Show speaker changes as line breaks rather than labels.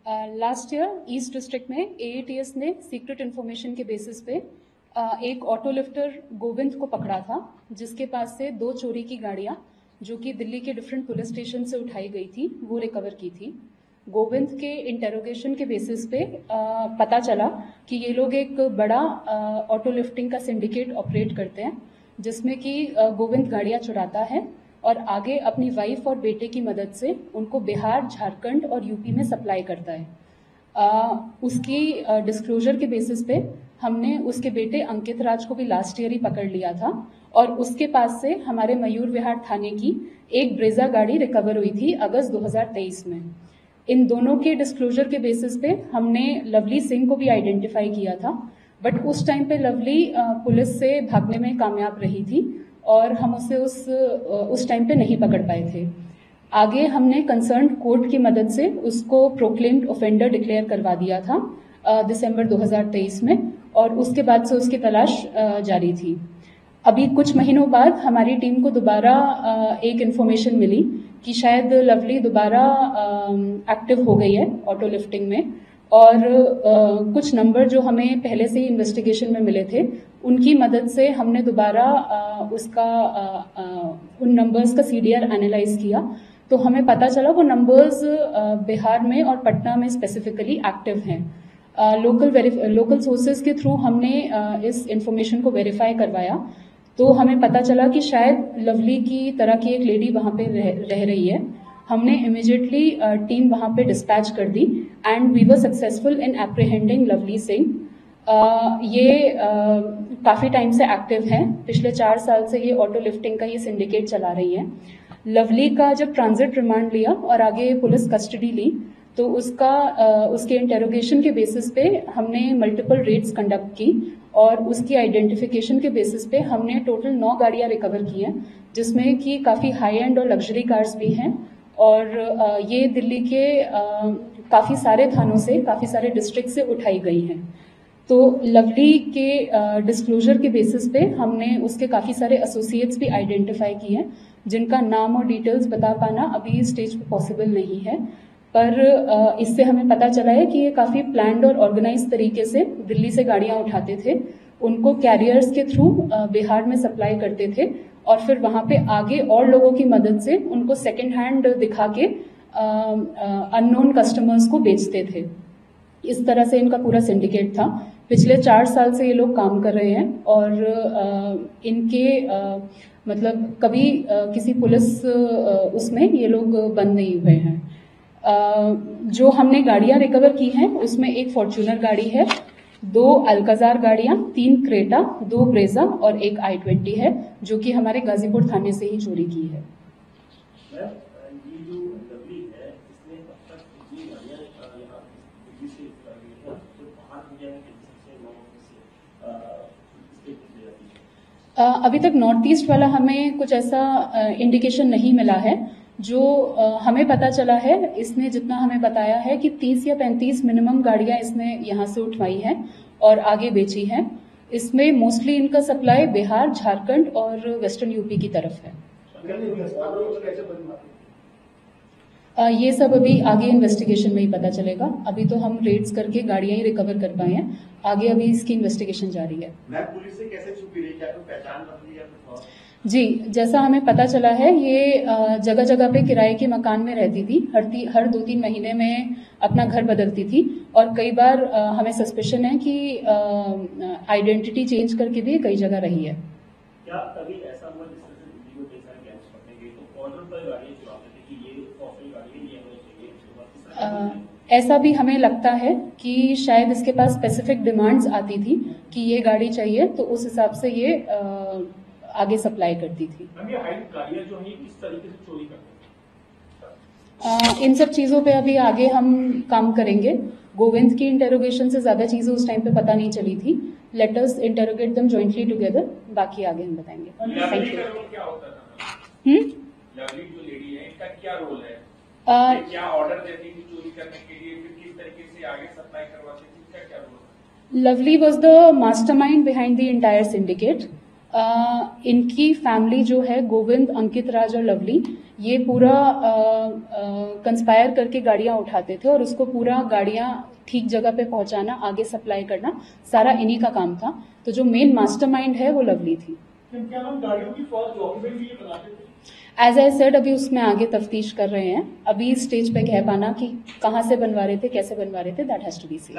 Last year east district में AATS ने secret information के बेसिस पे एक ऑटो लिफ्टर गोविंद को पकड़ा था, जिसके पास से 2 चोरी की गाड़ियां जो कि दिल्ली के डिफरेंट पुलिस स्टेशन से उठाई गई थी वो रिकवर की थी। गोविंद के इंटेरोगेशन के बेसिस पे पता चला कि ये लोग एक बड़ा ऑटो लिफ्टिंग का सिंडिकेट ऑपरेट करते हैं, जिसमें कि गोविंद गाड़ियां चुराता है और आगे अपनी वाइफ और बेटे की मदद से उनको बिहार, झारखंड और यूपी में सप्लाई करता है। उसकी डिस्क्लोजर के बेसिस पे हमने उसके बेटे अंकित राज को भी लास्ट ईयर ही पकड़ लिया था और उसके पास से हमारे मयूर विहार थाने की एक ब्रेजा गाड़ी रिकवर हुई थी अगस्त 2023 में। इन दोनों के डिस्क्लोजर के बेसिस पे हमने लवली सिंह को भी आइडेंटिफाई किया था, बट उस टाइम पे लवली पुलिस से भागने में कामयाब रही थी और हम उसे उस टाइम पे नहीं पकड़ पाए थे। आगे हमने कंसर्न्ड कोर्ट की मदद से उसको प्रोक्लेम्ड ऑफेंडर डिक्लेयर करवा दिया था दिसंबर 2023 में और उसके बाद से उसकी तलाश जारी थी। अभी कुछ महीनों बाद हमारी टीम को दोबारा एक इन्फॉर्मेशन मिली कि शायद लवली दोबारा एक्टिव हो गई है ऑटो लिफ्टिंग में और कुछ नंबर जो हमें पहले से ही इन्वेस्टिगेशन में मिले थे उनकी मदद से हमने दोबारा उन नंबर्स का CDR एनालाइज किया, तो हमें पता चला वो नंबर्स बिहार में और पटना में स्पेसिफिकली एक्टिव हैं। लोकल सोर्सेज के थ्रू हमने इस इंफॉर्मेशन को वेरीफाई करवाया, तो हमें पता चला कि शायद लवली की तरह की एक लेडी वहां पे रह रही है। हमने इमीडिएटली टीम वहां पे डिस्पैच कर दी and we were successful in apprehending Lovely Singh. ये काफी टाइम से एक्टिव है, पिछले 4 साल से ये ऑटो लिफ्टिंग का ये सिंडिकेट चला रही है। लवली का जब ट्रांजिट रिमांड लिया और आगे पुलिस कस्टडी ली, तो उसके इंटेरोगेशन के बेसिस पे हमने मल्टीपल रेड्स कंडक्ट की और उसकी आइडेंटिफिकेशन के बेसिस पे हमने टोटल 9 गाड़ियां रिकवर की हैं, जिसमें कि काफी हाई एंड और लग्जरी कार्स भी हैं और ये दिल्ली के काफी सारे थानों से, काफी सारे डिस्ट्रिक्ट से उठाई गई हैं। तो लवली के डिस्क्लोजर के बेसिस पे हमने उसके काफी सारे एसोसिएट्स भी आइडेंटिफाई किए हैं, जिनका नाम और डिटेल्स बता पाना अभी इस स्टेज पे पॉसिबल नहीं है, पर इससे हमें पता चला है कि ये काफी प्लान्ड और ऑर्गेनाइज तरीके से दिल्ली से गाड़ियां उठाते थे, उनको कैरियर्स के थ्रू बिहार में सप्लाई करते थे और फिर वहां पे आगे और लोगों की मदद से उनको सेकेंड हैंड दिखा के अननोन कस्टमर्स को बेचते थे। इस तरह से इनका पूरा सिंडिकेट था। पिछले 4 साल से ये लोग काम कर रहे हैं और इनके मतलब कभी किसी पुलिस उसमें ये लोग बंद नहीं हुए हैं। जो हमने गाड़ियां रिकवर की हैं उसमें एक फॉर्च्यूनर गाड़ी है, 2 अल्काजार गाड़ियां, 3 क्रेटा, 2 ब्रेजा और एक I-20 है, जो कि हमारे गाजीपुर थाने से ही चोरी की है। अभी तक नॉर्थ ईस्ट वाला हमें कुछ ऐसा इंडिकेशन नहीं मिला है। जो हमें पता चला है, इसने जितना हमें बताया है कि 30 या 35 मिनिमम गाड़ियां इसने यहाँ से उठवाई हैं और आगे बेची हैं। इसमें मोस्टली इनका सप्लाई बिहार, झारखंड और वेस्टर्न यूपी की तरफ है। ये सब अभी आगे इन्वेस्टिगेशन में ही पता चलेगा। अभी तो हम रेड्स करके गाड़ियां ही रिकवर कर पाए हैं, आगे अभी इसकी इन्वेस्टिगेशन जारी है।
पुलिस से कैसे छुपी रही, क्या पहचान बदली या कुछ?
जी, जैसा हमें पता चला है, ये जगह जगह पे किराए के मकान में रहती थी, हर 2-3 महीने में अपना घर बदलती थी और कई बार हमें सस्पिशन है कि आइडेंटिटी चेंज करके भी कई जगह रही है।
क्या कभी ऐसा हुआ तो ऑर्डर पर गाड़ी चुराते थे कि ये कॉफी गाड़ी ये होनी चाहिए?
ऐसा भी हमें लगता है कि शायद इसके पास स्पेसिफिक डिमांड्स आती थी कि ये गाड़ी चाहिए, तो उस हिसाब से ये आगे सप्लाई करती थी।
ये गाड़ियां जो है किस तरीके से चोरी करते हैं?
इन सब चीजों पे अभी आगे हम काम करेंगे। गोविंद की इंटेरोगेशन से ज्यादा चीजें उस टाइम पे पता नहीं चली थी। Let us interrogate them jointly together, बाकी आगे हम बताएंगे।
Thank you. क्या होता था? लवली जो लेडी है, इनका क्या रोल है? क्या ऑर्डर देती थी चोरी करने के लिए, फिर किस तरीके से आगे सप्लाई करवाती थी, क्या role?
Lovely was the mastermind behind the entire syndicate. इनकी फैमिली जो है गोविंद, अंकित राज और लवली, ये पूरा कंस्पायर करके गाड़ियां उठाते थे और उसको पूरा गाड़ियां ठीक जगह पे पहुंचाना, आगे सप्लाई करना, सारा इन्हीं का काम था। तो जो मेन मास्टरमाइंड है वो लवली थी।
क्या हम गाड़ियों की फॉल्स डॉक्यूमेंट भी बनाते थे?
एज आई सेड, अभी उसमें आगे तफ्तीश कर रहे हैं। अभी इस स्टेज पे कह पाना कि कहाँ से बनवा रहे थे, कैसे बनवा रहे थे, that has to be scene.